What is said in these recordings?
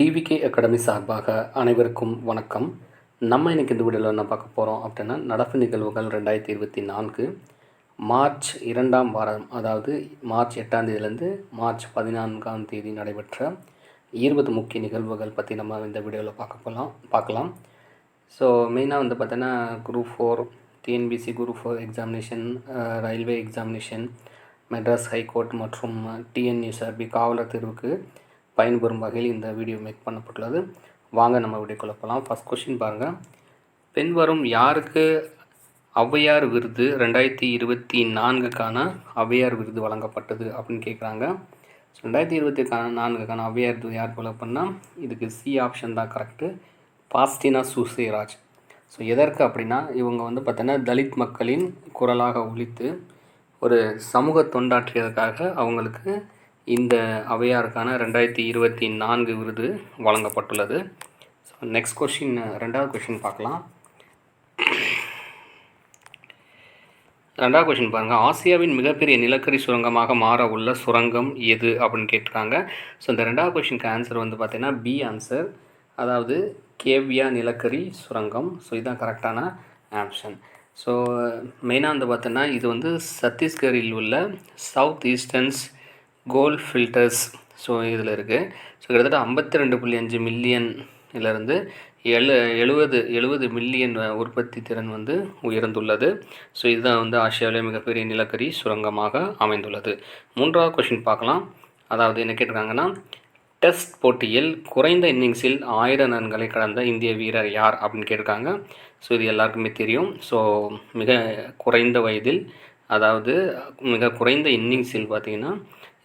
TVK academy சார்பாக அனைவருக்கும் வணக்கம். நம்ம இன்றைக்கி இந்த வீடியோவில் என்ன பார்க்க போகிறோம் அப்படின்னா, நடப்பு நிகழ்வுகள் 2024 மார்ச் 2ஆம் வாரம், அதாவது மார்ச் 8ஆம் தேதியிலேருந்து மார்ச் 14ஆம் தேதி நடைபெற்ற 20 முக்கிய நிகழ்வுகள் பற்றி நம்ம இந்த வீடியோவில் பார்க்கலாம். ஸோ மெயினாக வந்து பார்த்தோன்னா group 4, TNPSC group 4 examination, railway examination, Madras high court மற்றும் டிஎன்யூஎஸ்ஆர்பி காவலர் தேர்வுக்கு பயன்பெறும் வகையில் இந்த வீடியோ மேக் பண்ணப்பட்டுள்ளது. வாங்க நம்ம வீடியோக்குள்ள போகலாம். ஃபஸ்ட் கொஸ்டின் பாருங்கள். பின்வரும் யாருக்கு ஔவையார் விருது 2024க்கான ஔவையார் விருது வழங்கப்பட்டது அப்படின்னு கேட்குறாங்க. 2024க்கான ஔவையார் விருது யார் போல பண்ணால் இதுக்கு சி ஆப்ஷன் தான் கரெக்டு. பாஸ்டினா சூசேராஜ். ஸோ எதற்கு அப்படின்னா, இவங்க வந்து பார்த்தோன்னா தலித் மக்களின் குரலாக ஒலித்து ஒரு சமூக தொண்டாற்றியதுக்காக அவங்களுக்கு இந்த ஔவையாருக்கான 2024 விருது வழங்கப்பட்டுள்ளது. ஸோ நெக்ஸ்ட் கொஷின், ரெண்டாவது கொஷின் பார்க்கலாம். ரெண்டாவது கொஷின் பாருங்கள். ஆசியாவின் மிகப்பெரிய நிலக்கரி சுரங்கமாக மாற உள்ள சுரங்கம் எது அப்படின்னு கேட்டிருக்காங்க. ஸோ இந்த ரெண்டாவது கொஷினுக்கு ஆன்சர் வந்து பார்த்தீங்கன்னா பி ஆன்சர், அதாவது கேவ்யா நிலக்கரி சுரங்கம். ஸோ இதுதான் கரெக்டான ஆப்ஷன். ஸோ மெயினாக வந்து பார்த்தோன்னா இது வந்து சத்தீஸ்கரில் உள்ள சவுத் ஈஸ்டர்ன்ஸ் கோல்ட் ஃபில்டர்ஸ் ஸோ இதில் இருக்குது. ஸோ கிட்டத்தட்ட 52.5 மில்லியன்லேருந்து 70 மில்லியன் உற்பத்தி திறன் வந்து உயர்ந்துள்ளது. ஸோ இதுதான் வந்து ஆசியாவிலே மிகப்பெரிய நிலக்கரி சுரங்கமாக அமைந்துள்ளது. மூன்றாவது கொஷின் பார்க்கலாம். அதாவது என்ன கேட்டிருக்காங்கன்னா, டெஸ்ட் போட்டியில் குறைந்த இன்னிங்ஸில் 1000 ரன்களை கடந்த இந்திய வீரர் யார் அப்படின்னு கேட்டிருக்காங்க. ஸோ இது எல்லாருக்குமே தெரியும். ஸோ மிக குறைந்த வயதில், அதாவது மிக குறைந்த இன்னிங்ஸில் பார்த்திங்கன்னா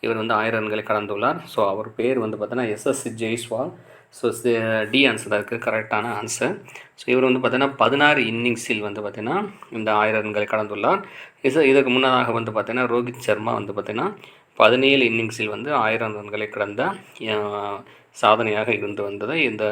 இவர் வந்து 1000 ரன்களை கடந்துள்ளார். ஸோ அவர் பேர் வந்து பார்த்தோன்னா SS Jaiswal. So the answer தான் இருக்குது கரெக்டான ஆன்சர். ஸோ இவர் வந்து பார்த்தீங்கன்னா 16 இன்னிங்ஸில் வந்து பார்த்தீங்கன்னா இந்த 1000 ரன்களை கடந்துள்ளார். இதற்கு முன்னதாக வந்து பார்த்தீங்கன்னா ரோஹித் சர்மா வந்து பார்த்தீங்கன்னா 17 இன்னிங்ஸில் வந்து 1000 ரன்களை கடந்த சாதனையாக இருந்து வந்ததை இந்த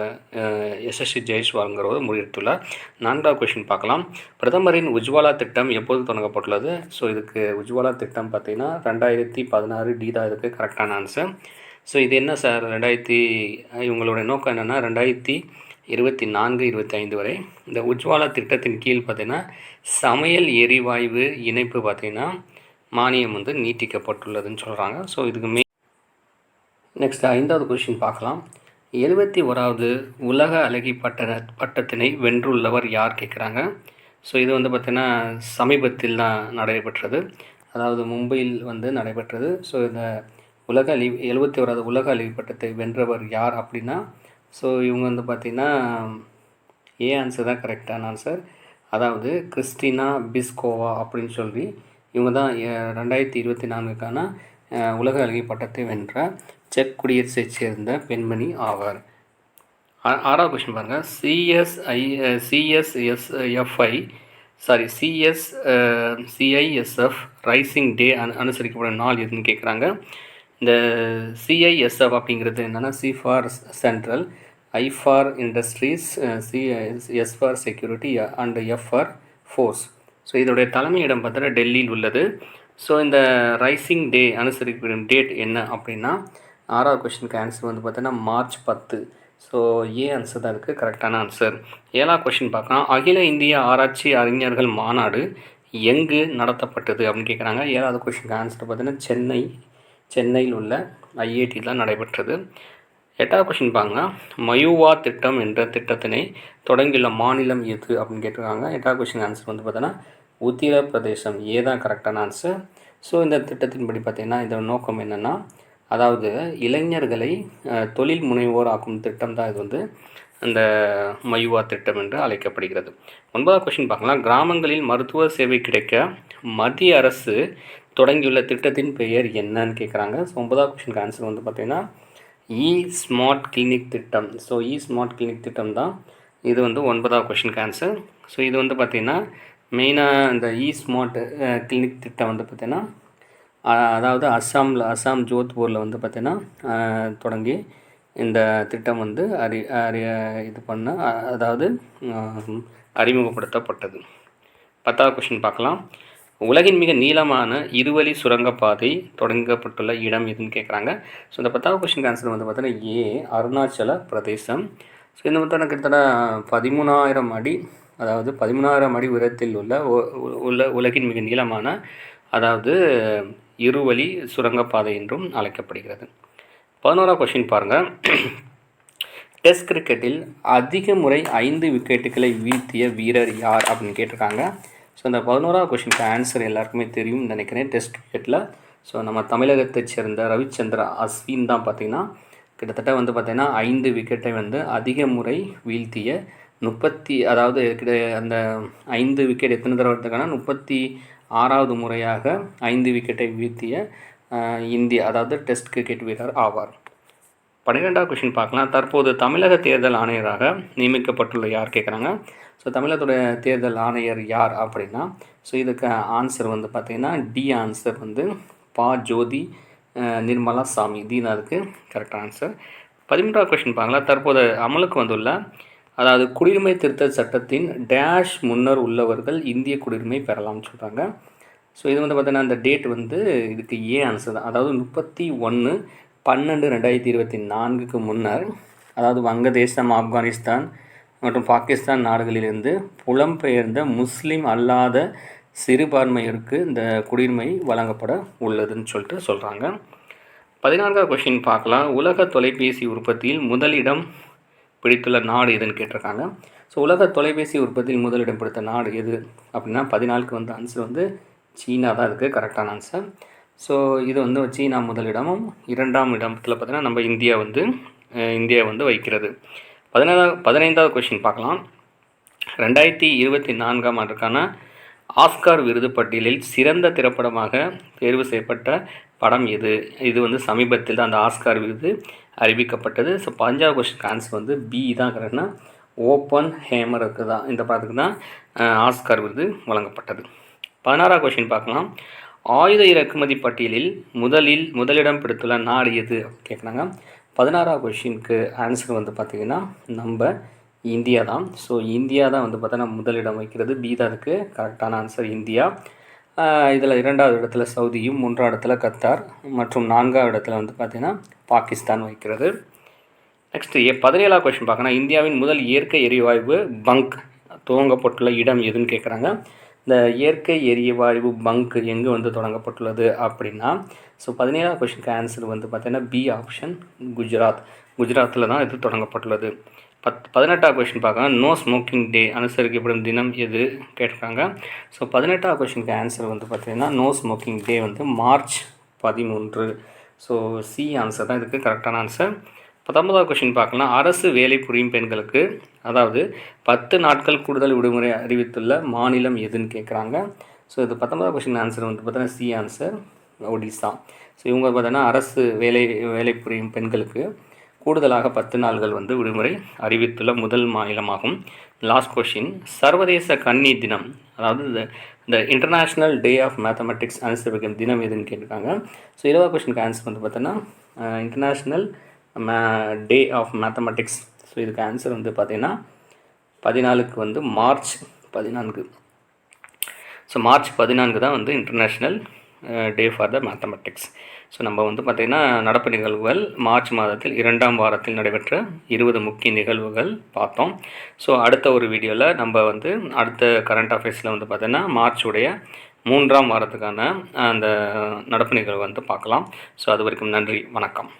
எஸ்எஸ்சி ஜெய்ஸ்வால்ங்கிறவர் முறியடித்துள்ளார். நான்காவது கொஷின் பார்க்கலாம். பிரதமரின் உஜ்வாலா திட்டம் எப்போது தொடங்கப்பட்டுள்ளது? ஸோ இதுக்கு உஜ்வாலா திட்டம் பார்த்திங்கன்னா 2016 டி தான் இதுக்கு கரெக்டான ஆன்சர். ஸோ இது என்ன சார், இவங்களோட நோக்கம் என்னென்னா 2024-25 வரை இந்த உஜ்வாலா திட்டத்தின் கீழ் பார்த்திங்கன்னா சமையல் எரிவாயு இணைப்பு பார்த்திங்கன்னா மானியம் வந்து நீட்டிக்கப்பட்டுள்ளதுன்னு சொல்கிறாங்க. ஸோ இதுக்கு நெக்ஸ்ட் 5வது கொஷின் பார்க்கலாம். 71வது உலக அழகி பட்டத்தினை வென்றுள்ளவர் யார் கேட்குறாங்க. ஸோ இது வந்து பார்த்திங்கன்னா சமீபத்தில் தான் நடைபெற்றது, அதாவது மும்பையில் வந்து நடைபெற்றது. ஸோ இந்த 71வது உலக அழகி பட்டத்தை வென்றவர் யார் அப்படின்னா, ஸோ இவங்க வந்து பார்த்திங்கன்னா ஏ ஆன்சர் தான் கரெக்டான ஆன்சர், அதாவது கிறிஸ்டினா பிஸ்கோவா அப்படின்னு சொல்லி இவங்க தான் 2024க்கான உலக அழகி பட்டத்தை வென்ற செக் குடியரசைச் சேர்ந்த பெண்மணி ஆவார். 6வது கொஸ்டின் பாருங்கள். சிஐஎஸ்எஃப் ரைசிங் டே அனுசரிக்கப்படும் நாள் எதுன்னு கேட்குறாங்க. இந்த சிஐஎஸ்எஃப் அப்படிங்கிறது என்னென்னா C for central, I for industries, S for security and F for force. So இதோடைய தலைமையிடம் பார்த்தீங்கன்னா டெல்லியில் உள்ளது. ஸோ இந்த ரைசிங் டே அனுசரிக்கப்படும் டேட் என்ன அப்படின்னா, 6வது கொஸ்டினுக்கு ஆன்சர் வந்து பார்த்தீங்கன்னா மார்ச் 10. ஸோ ஏ ஆன்சர் தான் இருக்குது கரெக்டான ஆன்சர். 7வது கொஸ்டின் பார்க்கலாம். அகில இந்திய ஆராய்ச்சி அறிஞர்கள் மாநாடு எங்கு நடத்தப்பட்டது அப்படின்னு கேட்குறாங்க. 7வது கொஸ்டினுக்கு ஆன்சர் பார்த்தீங்கன்னா சென்னையில் உள்ள ஐஐடி தான் நடைபெற்றது. 8வது கொஸ்டின் பாருங்க. மயூவா திட்டம் என்ற திட்டத்தினை தொடங்கியுள்ள மாநிலம் எது அப்படின்னு கேட்டிருக்காங்க. 8வது கொஸ்டின் ஆன்சர் வந்து பார்த்தீங்கன்னா உத்தரப்பிரதேசம். ஏ தான் கரெக்டான ஆன்சர். ஸோ இந்த திட்டத்தின்படி பார்த்திங்கன்னா இதோட நோக்கம் என்னென்னா, அதாவது இளைஞர்களை தொழில் முனைவோர் ஆக்கும் திட்டம் தான் இது வந்து இந்த மயூவா திட்டம் என்று அழைக்கப்படுகிறது. 9வது கொஸ்டின் பார்க்கலாம். கிராமங்களில் மருத்துவ சேவை கிடைக்க மத்திய அரசு தொடங்கியுள்ள திட்டத்தின் பெயர் என்னன்னு கேட்குறாங்க. ஸோ 9வது கொஸ்டினுக்கு ஆன்சர் வந்து பார்த்திங்கன்னா இ ஸ்மார்ட் கிளினிக் திட்டம். ஸோ இ ஸ்மார்ட் கிளினிக் திட்டம் தான் இது வந்து 9வது கொஸ்டினுக்கு ஆன்சர். ஸோ இது வந்து பார்த்திங்கன்னா மெயினாக இந்த இ ஸ்மார்ட் கிளினிக் திட்டம் வந்து பார்த்திங்கன்னா அதாவது அஸ்ஸாம் ஜோத்பூரில் வந்து பார்த்திங்கன்னா தொடங்கி இந்த திட்டம் வந்து அதாவது அறிமுகப்படுத்தப்பட்டது. 10வது கொஸ்டின் பார்க்கலாம். உலகின் மிக நீளமான இருவழி சுரங்கப்பாதை தொடங்கப்பட்டுள்ள இடம் எதுன்னு கேட்குறாங்க. ஸோ இந்த 10வது கொஸ்டின் ஆன்சர் வந்து பார்த்தீங்கன்னா ஏ, அருணாச்சல பிரதேசம். ஸோ இந்த பார்த்தோன்னா கிட்டத்தட்ட 13,000 அடி, அதாவது 13,000 அடி உயரத்தில் உள்ள உலகின் மிக நீளமான, அதாவது இருவழி சுரங்கப்பாதை என்றும் அழைக்கப்படுகிறது. 11வது கொஸ்டின் பாருங்கள். டெஸ்ட் கிரிக்கெட்டில் அதிக முறை 5 விக்கெட்டுகளை வீழ்த்திய வீரர் யார் அப்படின்னு கேட்டிருக்காங்க. ஸோ இந்த 11வது கொஸ்டினுக்கு ஆன்சர் எல்லாருக்குமே தெரியும்னு நினைக்கிறேன். டெஸ்ட் கிரிக்கெட்டில் ஸோ நம்ம தமிழகத்தை சேர்ந்த ரவிச்சந்திர அஸ்வின் தான் பார்த்திங்கன்னா கிட்டத்தட்ட வந்து பார்த்திங்கன்னா 5 விக்கெட்டை வந்து அதிக முறை வீழ்த்திய அதாவது அந்த 5 விக்கெட் எத்தனை தடவை எடுத்துக்கான 36வது முறையாக 5 விக்கெட்டை வீழ்த்திய இந்திய, அதாவது டெஸ்ட் கிரிக்கெட் வீரர் ஆவார். 12வது கொஸ்டின் பார்க்கலாம். தற்போது தமிழக தேர்தல் ஆணையராக நியமிக்கப்பட்டுள்ள யார் கேட்குறாங்க. ஸோ தமிழகத்துடைய தேர்தல் ஆணையர் யார் அப்படின்னா, ஸோ இதுக்கு ஆன்சர் வந்து பார்த்திங்கன்னா டி ஆன்சர் வந்து பா. ஜோதி நிர்மலா சாமி. டி தான் அதுக்கு கரெக்ட் ஆன்சர். 13வது கொஸ்டின் பார்க்கலாம். தற்போது அமலுக்கு வந்துள்ள, அதாவது குடியுரிமை திருத்த சட்டத்தின் டேஷ் முன்னர் உள்ளவர்கள் இந்திய குடியுரிமை பெறலாம்னு சொல்கிறாங்க. ஸோ இது வந்து பார்த்திங்கன்னா அந்த டேட் வந்து இதுக்கு ஏ ஆன்சர் தான். அதாவது 31/12/2024க்கு முன்னர், அதாவது வங்கதேசம், ஆப்கானிஸ்தான் மற்றும் பாகிஸ்தான் நாடுகளிலிருந்து புலம்பெயர்ந்த முஸ்லீம் அல்லாத சிறுபான்மையினருக்கு இந்த குடியுரிமை வழங்கப்பட உள்ளதுன்னு சொல்கிறாங்க. 14வது கொஸ்டின் பார்க்கலாம். உலக தொலைபேசி உற்பத்தியில் முதலிடம் பிடித்துள்ள நாடு எதுன்னு கேட்டிருக்காங்க. ஸோ உலக தொலைபேசி உற்பத்தியில் முதலிடம் பிடித்த நாடு எது அப்படின்னா 14க்கு வந்து ஆன்சர் வந்து சீனா தான் இருக்குது கரெக்டான ஆன்சர். ஸோ இது வந்து சீனா முதலிடமும், 2ஆம் இடத்தில் பார்த்திங்கன்னா நம்ம இந்தியா வந்து வைக்கிறது. 15வது கொஸ்டின் பார்க்கலாம். 2024ஆம் ஆண்டுக்கான ஆஸ்கார் விருது பட்டியலில் சிறந்த திரைப்படமாக தேர்வு செய்யப்பட்ட படம் எது? இது வந்து சமீபத்தில் தான் அந்த ஆஸ்கார் விருது அறிவிக்கப்பட்டது. ஸோ 15வது கொஸ்டின் ஆன்சர் வந்து பி தான் கரெக்ட்னா ஓப்பன் ஹேமருக்கு தான், இந்த படத்துக்கு தான் ஆஸ்கார் விருது வழங்கப்பட்டது. 16வது கொஸ்டின் பார்க்கலாம். ஆயுத இறக்குமதி பட்டியலில் முதலிடம் பிடித்துள்ள நாடு எது கேட்குறாங்க. 16வது கொஸ்டினுக்கு ஆன்சர் வந்து பார்த்திங்கன்னா நம்ம இந்தியா தான். ஸோ இந்தியா தான் வந்து பார்த்தோன்னா முதலிடம் வைக்கிறது. பி தான் அதுக்கு கரெக்டான ஆன்சர், இந்தியா. இதில் 2வது இடத்துல சவுதியும், 3வது இடத்துல கத்தார் மற்றும் 4வது இடத்துல வந்து பார்த்திங்கன்னா பாகிஸ்தான் வைக்கிறது. நெக்ஸ்ட் 17வது கொஸ்டின் பார்க்கணும். இந்தியாவின் முதல் இயற்கை எரிவாயு பங்க் துவங்கப்பட்டுள்ள இடம் எதுன்னு கேட்குறாங்க. இந்த இயற்கை எரிவாயு பங்க் எங்கே வந்து தொடங்கப்பட்டுள்ளது அப்படின்னா, ஸோ 17வது கொஸ்டினுக்கு ஆன்சர் வந்து பார்த்தீங்கன்னா பி ஆப்ஷன் குஜராத்தில் தான் இது தொடங்கப்பட்டுள்ளது. 18வது கொஸ்டின் பார்க்கலாம். நோ ஸ்மோக்கிங் டே அனுசரிக்கப்படும் தினம் எது கேட்டிருக்காங்க. ஸோ 18வது கொஸ்டினுக்கு ஆன்சர் வந்து பார்த்திங்கன்னா நோ ஸ்மோக்கிங் டே வந்து மார்ச் 13. ஸோ சி ஆன்சர் தான் இதுக்கு கரெக்டான ஆன்சர். 19வது கொஸ்டின் பார்க்கலாம். அரசு வேலை புரியும் பெண்களுக்கு, அதாவது 10 நாட்கள் கூடுதல் விடுமுறை அறிவித்துள்ள மாநிலம் எதுன்னு கேட்குறாங்க. ஸோ இது 19வது கொஸ்டின் ஆன்சர் வந்து பார்த்தீங்கன்னா சி ஆன்சர் ஒடிசா. ஸோ இவங்க பார்த்தீங்கன்னா அரசு வேலை புரியும் பெண்களுக்கு கூடுதலாக 10 நாட்கள் வந்து விடுமுறை அறிவித்துள்ள முதல் மாநிலமாகும். Last question. சர்வதேச கன்னி தினம், அதாவது இந்த இன்டர்நேஷ்னல் டே ஆஃப் மேத்தமெட்டிக்ஸ் அனுசரிக்கும் தினம் எதுன்னு கேட்டிருக்காங்க. ஸோ 20வது கொஸ்டினுக்கு ஆன்சர் வந்து பார்த்தோன்னா international day of mathematics. So இதுக்கு ஆன்சர் வந்து பார்த்திங்கன்னா 14க்கு வந்து மார்ச் 14. ஸோ மார்ச் 14 தான் வந்து international day for the mathematics. So நம்ம வந்து பார்த்திங்கன்னா நடப்பு நிகழ்வுகள் மார்ச் மாதத்தில் 2ஆம் வாரத்தில் நடைபெற்ற 20 முக்கிய நிகழ்வுகள் பார்த்தோம். ஸோ அடுத்த ஒரு வீடியோவில் நம்ம வந்து அடுத்த கரண்ட் அஃபேர்ஸில் வந்து பார்த்திங்கன்னா மார்ச்சுடைய 3ஆம் வாரத்துக்கான அந்த நடப்பு நிகழ்வு வந்து பார்க்கலாம். ஸோ அது வரைக்கும் நன்றி, வணக்கம்.